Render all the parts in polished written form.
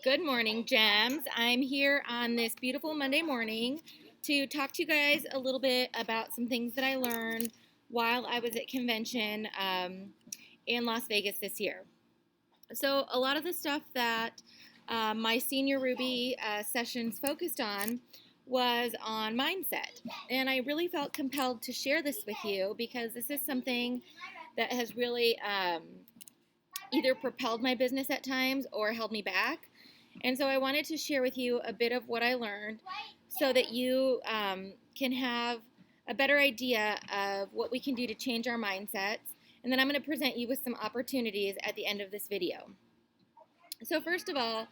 Good morning, Gems. I'm here on this beautiful Monday morning to talk to you guys a little bit about some things that I learned while I was at convention in Las Vegas this year. So, a lot of the stuff that my Senior Ruby sessions focused on was on mindset. And I really felt compelled to share this with you because this is something that has really either propelled my business at times or held me back. And so I wanted to share with you a bit of what I learned so that you can have a better idea of what we can do to change our mindsets. And then I'm going to present you with some opportunities at the end of this video. So first of all,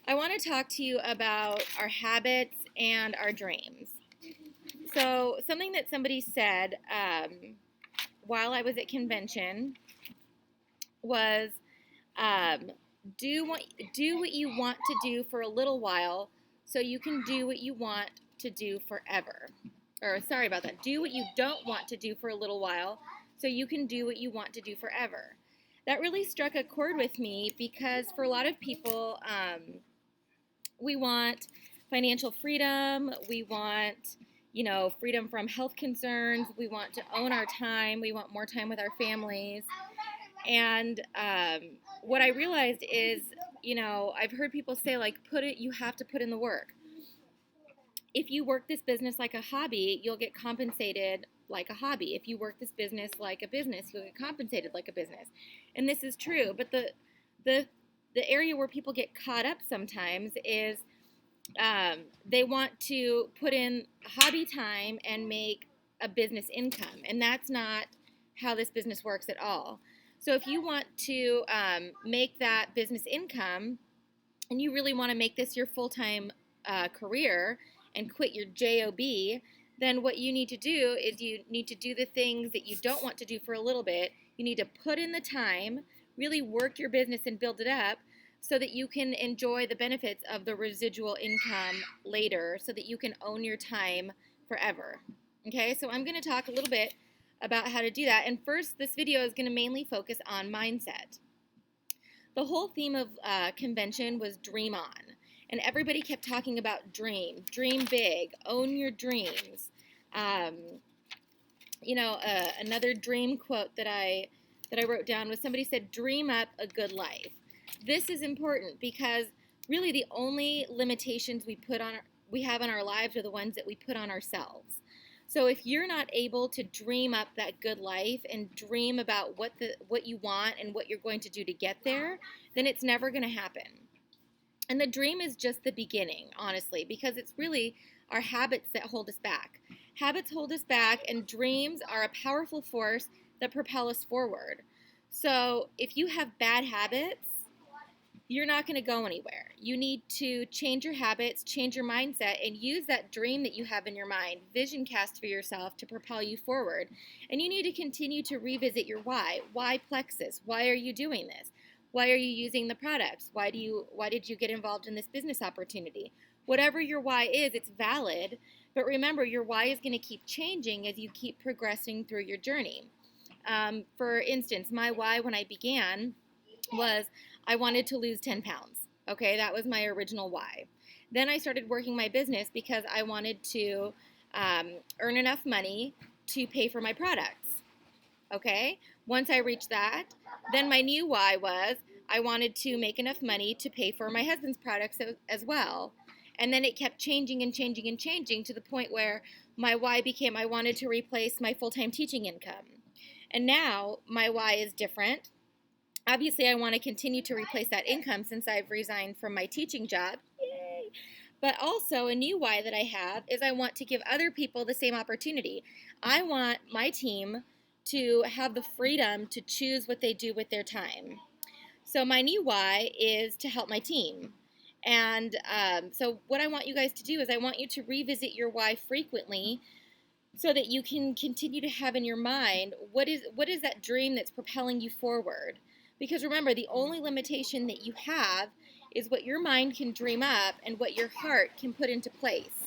I want to talk to you about our habits and our dreams. So something that somebody said while I was at convention was, do what you want to do for a little while so you can do what you want to do forever. Or sorry about that. Do what you don't want to do for a little while so you can do what you want to do forever. That really struck a chord with me because for a lot of people, we want financial freedom. We want, freedom from health concerns. We want to own our time. We want more time with our families. And what I realized is, I've heard people say, you have to put in the work. If you work this business like a hobby, you'll get compensated like a hobby. If you work this business like a business, you'll get compensated like a business. And this is true. But the area where people get caught up sometimes is they want to put in hobby time and make a business income. And that's not how this business works at all. So if you want to make that business income and you really want to make this your full-time career and quit your job, then what you need to do is you need to do the things that you don't want to do for a little bit. You need to put in the time, really work your business and build it up so that you can enjoy the benefits of the residual income later so that you can own your time forever. Okay, so I'm going to talk a little bit about how to do that. And first, this video is going to mainly focus on mindset. The whole theme of convention was dream on. And everybody kept talking about dream big, own your dreams. Another dream quote that I wrote down was somebody said, dream up a good life. This is important because really the only limitations we have on our lives are the ones that we put on ourselves. So if you're not able to dream up that good life and dream about what you want and what you're going to do to get there, then it's never going to happen. And the dream is just the beginning, honestly, because it's really our habits that hold us back. Habits hold us back, and dreams are a powerful force that propel us forward. So if you have bad habits, you're not going to go anywhere. You need to change your habits, change your mindset, and use that dream that you have in your mind, vision cast for yourself to propel you forward. And you need to continue to revisit your why. Why Plexus? Why are you doing this? Why are you using the products? Why did you get involved in this business opportunity? Whatever your why is, it's valid. But remember, your why is going to keep changing as you keep progressing through your journey. For instance, my why when I began was I wanted to lose 10 pounds. Okay, that was my original why. Then I started working my business because I wanted to earn enough money to pay for my products. Okay, once I reached that, then my new why was I wanted to make enough money to pay for my husband's products as well. And then it kept changing and changing and changing to the point where my why became I wanted to replace my full-time teaching income. And now my why is different. Obviously, I want to continue to replace that income since I've resigned from my teaching job. Yay! But also a new why that I have is I want to give other people the same opportunity. I want my team to have the freedom to choose what they do with their time. So my new why is to help my team. And so what I want you guys to do is I want you to revisit your why frequently so that you can continue to have in your mind what is that dream that's propelling you forward. Because remember, the only limitation that you have is what your mind can dream up and what your heart can put into place.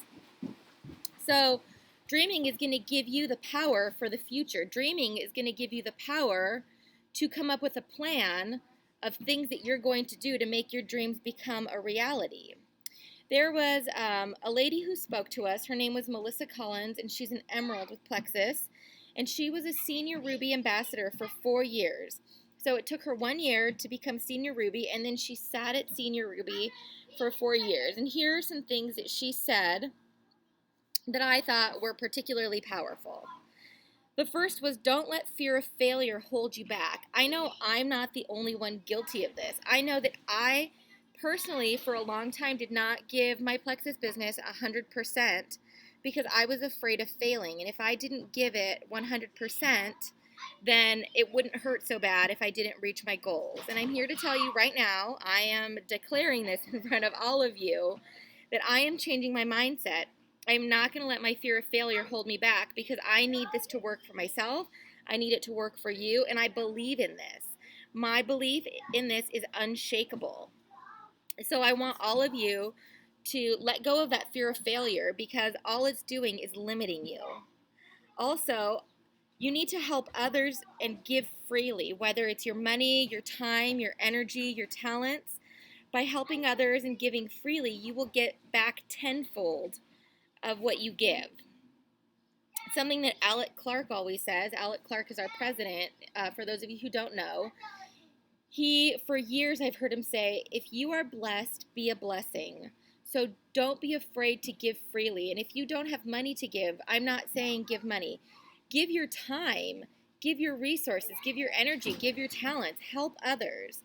So dreaming is going to give you the power for the future. Dreaming is going to give you the power to come up with a plan of things that you're going to do to make your dreams become a reality. There was a lady who spoke to us. Her name was Melissa Collins, and she's an Emerald with Plexus. And she was a Senior Ruby ambassador for 4 years. So it took her 1 year to become Senior Ruby, and then she sat at Senior Ruby for 4 years. And here are some things that she said that I thought were particularly powerful. The first was, don't let fear of failure hold you back. I know I'm not the only one guilty of this. I know that I personally, for a long time, did not give my Plexus business 100% because I was afraid of failing. And if I didn't give it 100%, then it wouldn't hurt so bad if I didn't reach my goals. And I'm here to tell you right now, I am declaring this in front of all of you, that I am changing my mindset. I'm not going to let my fear of failure hold me back because I need this to work for myself. I need it to work for you, and I believe in this. My belief in this is unshakable. So I want all of you to let go of that fear of failure because all it's doing is limiting you. Also, you need to help others and give freely, whether it's your money, your time, your energy, your talents. By helping others and giving freely, you will get back tenfold of what you give. Something that Alec Clark always says. Alec Clark is our president, for those of you who don't know. For years I've heard him say, if you are blessed, be a blessing. So don't be afraid to give freely. And if you don't have money to give, I'm not saying give money. Give your time, give your resources, give your energy, give your talents, help others.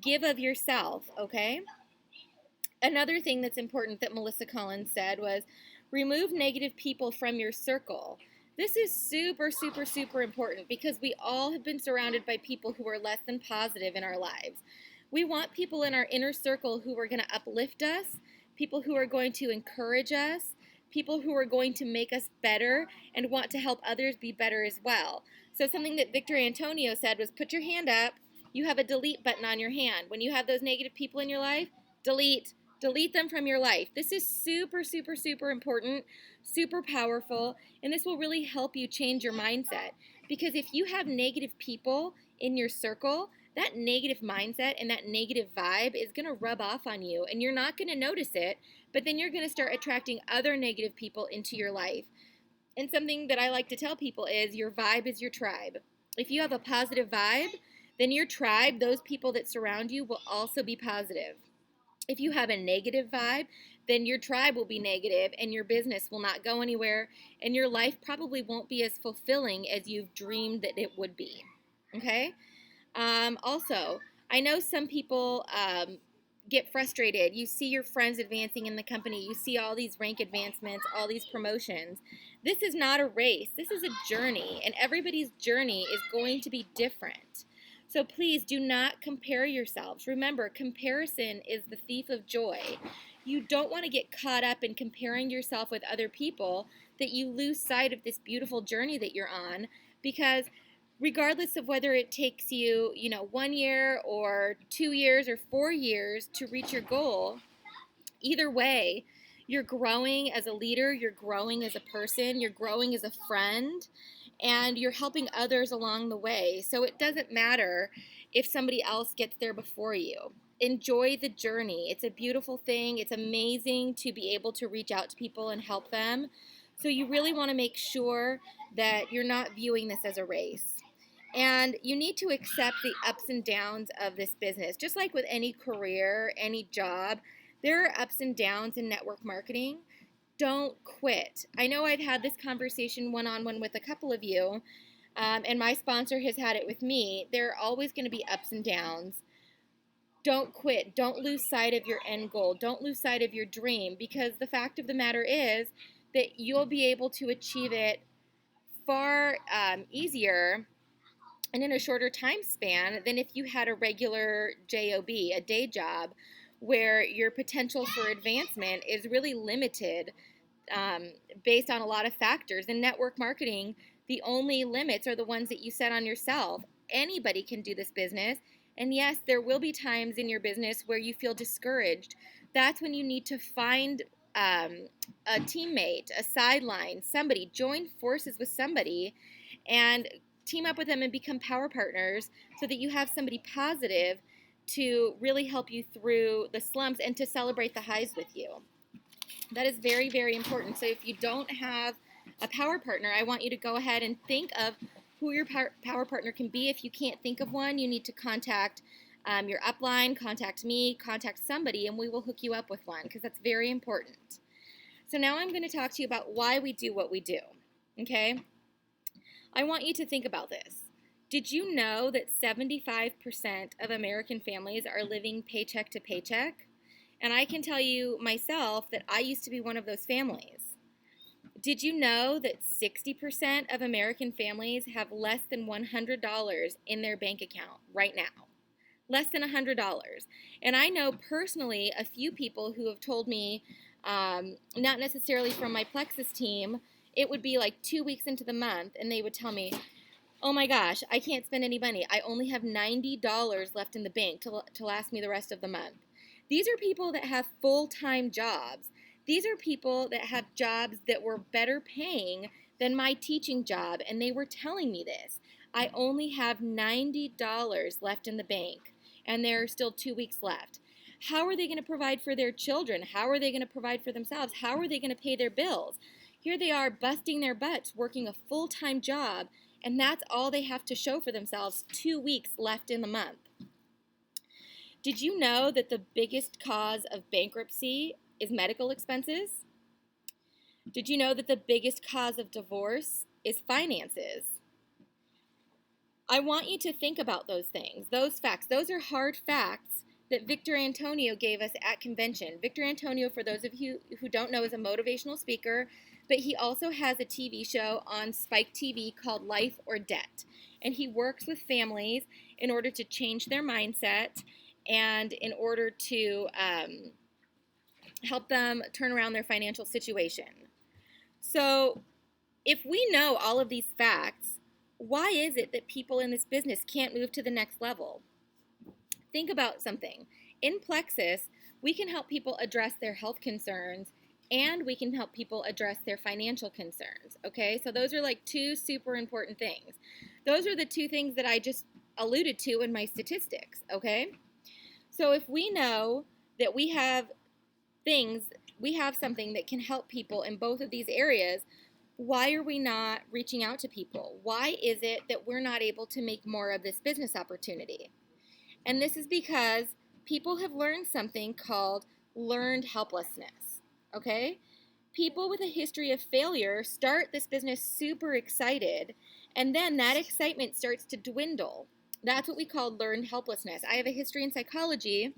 Give of yourself, okay? Another thing that's important that Melissa Collins said was, remove negative people from your circle. This is super, super, super important because we all have been surrounded by people who are less than positive in our lives. We want people in our inner circle who are going to uplift us, people who are going to encourage us, people who are going to make us better and want to help others be better as well. So something that Victor Antonio said was, put your hand up. You have a delete button on your hand. When you have those negative people in your life, delete them from your life. This is super, super, super important, super powerful, and this will really help you change your mindset. Because if you have negative people in your circle, that negative mindset and that negative vibe is going to rub off on you, and you're not going to notice it, but then you're going to start attracting other negative people into your life. And something that I like to tell people is your vibe is your tribe. If you have a positive vibe, then your tribe, those people that surround you, will also be positive. If you have a negative vibe, then your tribe will be negative and your business will not go anywhere and your life probably won't be as fulfilling as you've dreamed that it would be. Okay? Also, I know some people get frustrated. You see your friends advancing in the company. You see all these rank advancements, all these promotions. This is not a race. This is a journey, and everybody's journey is going to be different. So please do not compare yourselves. Remember, comparison is the thief of joy. You don't want to get caught up in comparing yourself with other people that you lose sight of this beautiful journey that you're on, because regardless of whether it takes you, 1 year or 2 years or 4 years to reach your goal, either way, you're growing as a leader, you're growing as a person, you're growing as a friend, and you're helping others along the way. So it doesn't matter if somebody else gets there before you. Enjoy the journey. It's a beautiful thing. It's amazing to be able to reach out to people and help them. So you really want to make sure that you're not viewing this as a race. And you need to accept the ups and downs of this business. Just like with any career, any job, there are ups and downs in network marketing. Don't quit. I know I've had this conversation one-on-one with a couple of you, and my sponsor has had it with me. There are always going to be ups and downs. Don't quit. Don't lose sight of your end goal. Don't lose sight of your dream, because the fact of the matter is that you'll be able to achieve it far easier and in a shorter time span than if you had a regular job, a day job, where your potential for advancement is really limited based on a lot of factors. In network marketing, the only limits are the ones that you set on yourself. Anybody can do this business, and yes, there will be times in your business where you feel discouraged. That's when you need to find a teammate, a sideline, somebody, join forces with somebody, and team up with them and become power partners so that you have somebody positive to really help you through the slumps and to celebrate the highs with you. That is very, very important. So if you don't have a power partner, I want you to go ahead and think of who your power partner can be. If you can't think of one, you need to contact your upline, contact me, contact somebody, and we will hook you up with one, because that's very important. So now I'm going to talk to you about why we do what we do, okay? I want you to think about this. Did you know that 75% of American families are living paycheck to paycheck? And I can tell you myself that I used to be one of those families. Did you know that 60% of American families have less than $100 in their bank account right now? Less than $100. And I know personally a few people who have told me, not necessarily from my Plexus team, it would be like 2 weeks into the month, and they would tell me, oh my gosh, I can't spend any money. I only have $90 left in the bank to last me the rest of the month. These are people that have full-time jobs. These are people that have jobs that were better paying than my teaching job, and they were telling me this. I only have $90 left in the bank, and there are still 2 weeks left. How are they going to provide for their children? How are they going to provide for themselves? How are they going to pay their bills? Here they are busting their butts, working a full-time job, and that's all they have to show for themselves, 2 weeks left in the month. Did you know that the biggest cause of bankruptcy is medical expenses? Did you know that the biggest cause of divorce is finances? I want you to think about those things, those facts. Those are hard facts that Victor Antonio gave us at convention. Victor Antonio, for those of you who don't know, is a motivational speaker, but he also has a TV show on Spike TV called Life or Debt. And he works with families in order to change their mindset and in order to help them turn around their financial situation. So if we know all of these facts, why is it that people in this business can't move to the next level? Think about something. In Plexus, we can help people address their health concerns, and we can help people address their financial concerns, okay? So those are like two super important things. Those are the two things that I just alluded to in my statistics, okay? So if we know that we have something that can help people in both of these areas, why are we not reaching out to people? Why is it that we're not able to make more of this business opportunity? And this is because people have learned something called learned helplessness, okay? People with a history of failure start this business super excited, and then that excitement starts to dwindle. That's what we call learned helplessness. I have a history in psychology,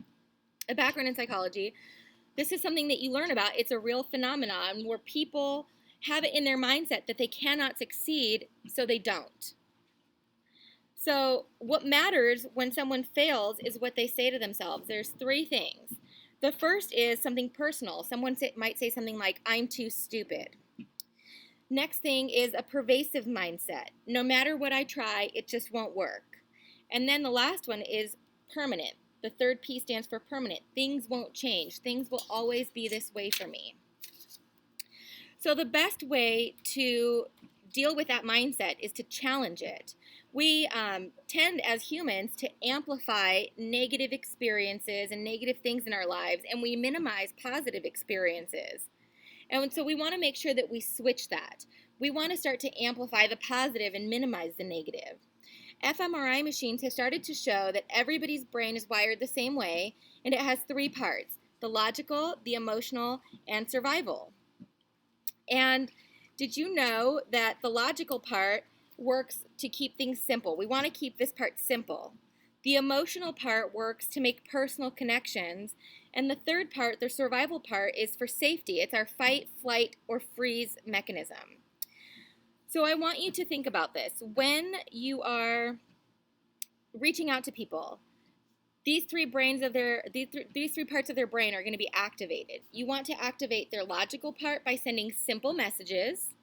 a background in psychology. This is something that you learn about. It's a real phenomenon where people have it in their mindset that they cannot succeed, so they don't. So what matters when someone fails is what they say to themselves. There's three things. The first is something personal. Someone might say something like, I'm too stupid. Next thing is a pervasive mindset. No matter what I try, it just won't work. And then the last one is permanent. The third P stands for permanent. Things won't change. Things will always be this way for me. So the best way to deal with that mindset is to challenge it. We tend as humans to amplify negative experiences and negative things in our lives, and we minimize positive experiences. And so we want to make sure that we switch that. We want to start to amplify the positive and minimize the negative. fMRI machines have started to show that everybody's brain is wired the same way, and it has three parts: the logical, the emotional, and survival. And did you know that the logical part works to keep things simple? We want to keep this part simple. The emotional part works to make personal connections. And the third part, the survival part, is for safety. It's our fight, flight, or freeze mechanism. So I want you to think about this. When you are reaching out to people, these three parts of their brain are going to be activated. You want to activate their logical part by sending simple messages.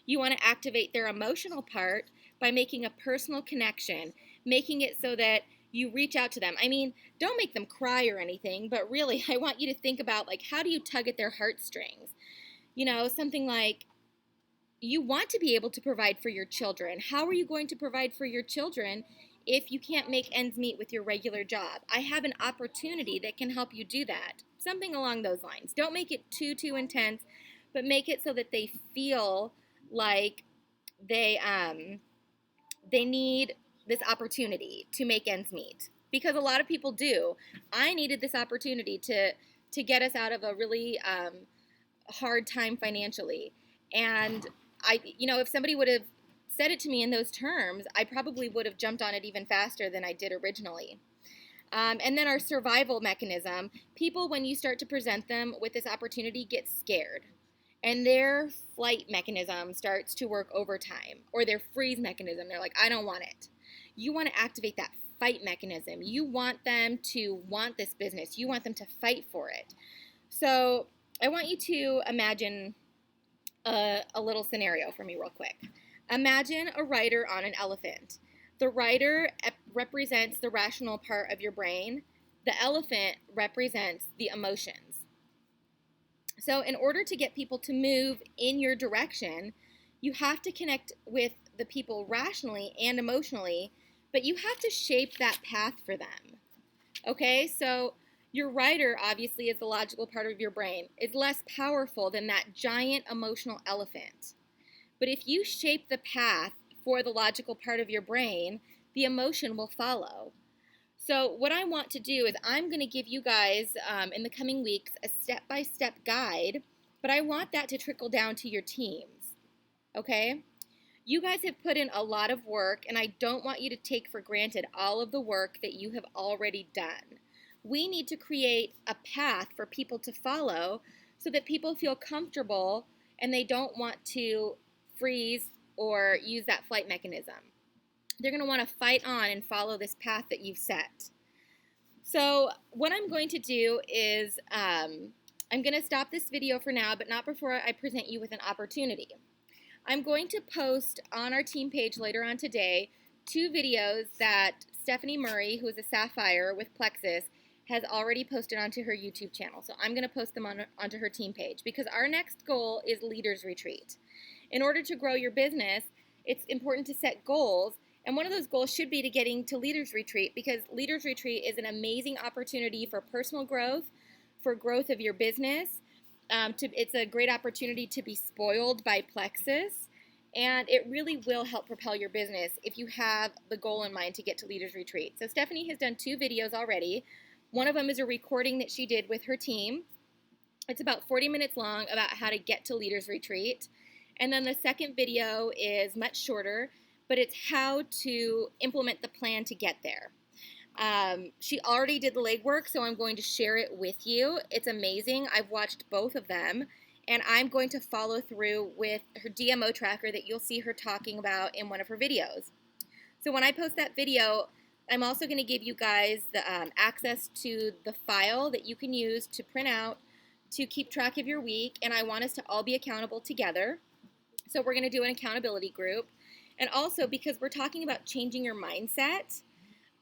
You want to activate their emotional part by making a personal connection, making it so that you reach out to them. I mean, don't make them cry or anything, but really, I want you to think about, like, how do you tug at their heartstrings? You know, something like, you want to be able to provide for your children. How are you going to provide for your children if you can't make ends meet with your regular job. I have an opportunity that can help you do that. Something along those lines. Don't make it too intense, but make it so that they feel like they need this opportunity to make ends meet, because a lot of people do. I needed this opportunity to get us out of a really hard time financially, and if somebody would have said it to me in those terms, I probably would have jumped on it even faster than I did originally. And then our survival mechanism, people, when you start to present them with this opportunity, get scared. And their flight mechanism starts to work overtime, or their freeze mechanism. They're like, I don't want it. You want to activate that fight mechanism. You want them to want this business. You want them to fight for it. So I want you to imagine a little scenario for me real quick. Imagine a rider on an elephant. The rider represents the rational part of your brain. The elephant represents the emotions. So in order to get people to move in your direction, you have to connect with the people rationally and emotionally, but you have to shape that path for them. Okay, so your rider obviously is the logical part of your brain. It's less powerful than that giant emotional elephant. But if you shape the path for the logical part of your brain, the emotion will follow. So what I want to do is I'm going to give you guys in the coming weeks a step-by-step guide, but I want that to trickle down to your teams, okay? You guys have put in a lot of work, and I don't want you to take for granted all of the work that you have already done. We need to create a path for people to follow so that people feel comfortable and they don't want to freeze or use that flight mechanism. They're going to want to fight on and follow this path that you've set. So what I'm going to do is I'm going to stop this video for now, but not before I present you with an opportunity. I'm going to post on our team page later on today 2 videos that Stephanie Murray, who is a Sapphire with Plexus, has already posted onto her YouTube channel. So I'm going to post them onto her team page, because our next goal is Leaders Retreat. In order to grow your business, it's important to set goals. And one of those goals should be to getting to Leaders Retreat, because Leaders Retreat is an amazing opportunity for personal growth, for growth of your business. It's a great opportunity to be spoiled by Plexus, and it really will help propel your business if you have the goal in mind to get to Leaders Retreat. So Stephanie has done 2 videos already. One of them is a recording that she did with her team. It's about 40 minutes long, about how to get to Leaders Retreat. And then the second video is much shorter, but it's how to implement the plan to get there. She already did the legwork, so I'm going to share it with you. It's amazing. I've watched both of them, and I'm going to follow through with her DMO tracker that you'll see her talking about in one of her videos. So when I post that video, I'm also going to give you guys the access to the file that you can use to print out to keep track of your week, and I want us to all be accountable together. So we're going to do an accountability group. And also, because we're talking about changing your mindset,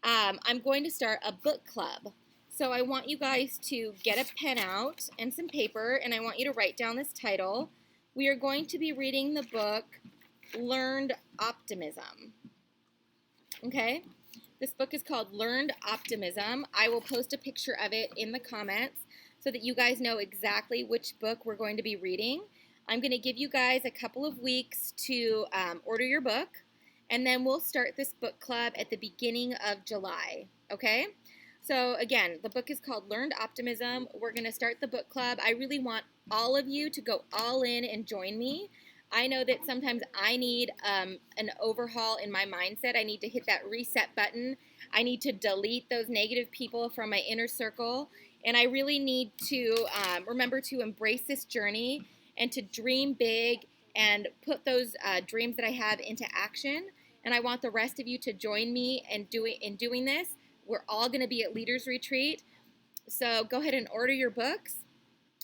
I'm going to start a book club. So I want you guys to get a pen out and some paper, and I want you to write down this title. We are going to be reading the book, Learned Optimism. Okay? This book is called Learned Optimism. I will post a picture of it in the comments so that you guys know exactly which book we're going to be reading. I'm going to give you guys a couple of weeks to order your book, and then we'll start this book club at the beginning of July, okay? So again, the book is called Learned Optimism. We're going to start the book club. I really want all of you to go all in and join me. I know that sometimes I need an overhaul in my mindset. I need to hit that reset button. I need to delete those negative people from my inner circle, and I really need to remember to embrace this journey and to dream big and put those dreams that I have into action. And I want the rest of you to join me in doing this. We're all going to be at Leaders Retreat. So go ahead and order your books.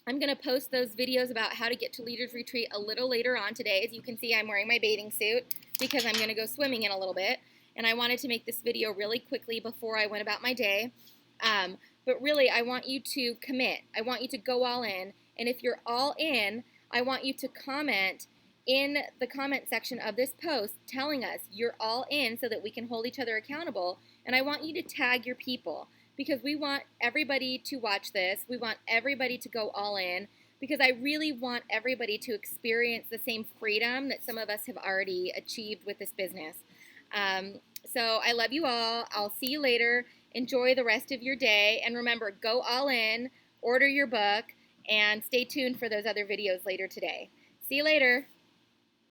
I'm going to post those videos about how to get to Leaders Retreat a little later on today. As you can see, I'm wearing my bathing suit because I'm going to go swimming in a little bit. And I wanted to make this video really quickly before I went about my day. But really, I want you to commit. I want you to go all in. And if you're all in, I want you to comment in the comment section of this post telling us you're all in so that we can hold each other accountable. And I want you to tag your people because we want everybody to watch this. We want everybody to go all in because I really want everybody to experience the same freedom that some of us have already achieved with this business. So I love you all. I'll see you later. Enjoy the rest of your day. And remember, go all in, order your book, and stay tuned for those other videos later today. See you later.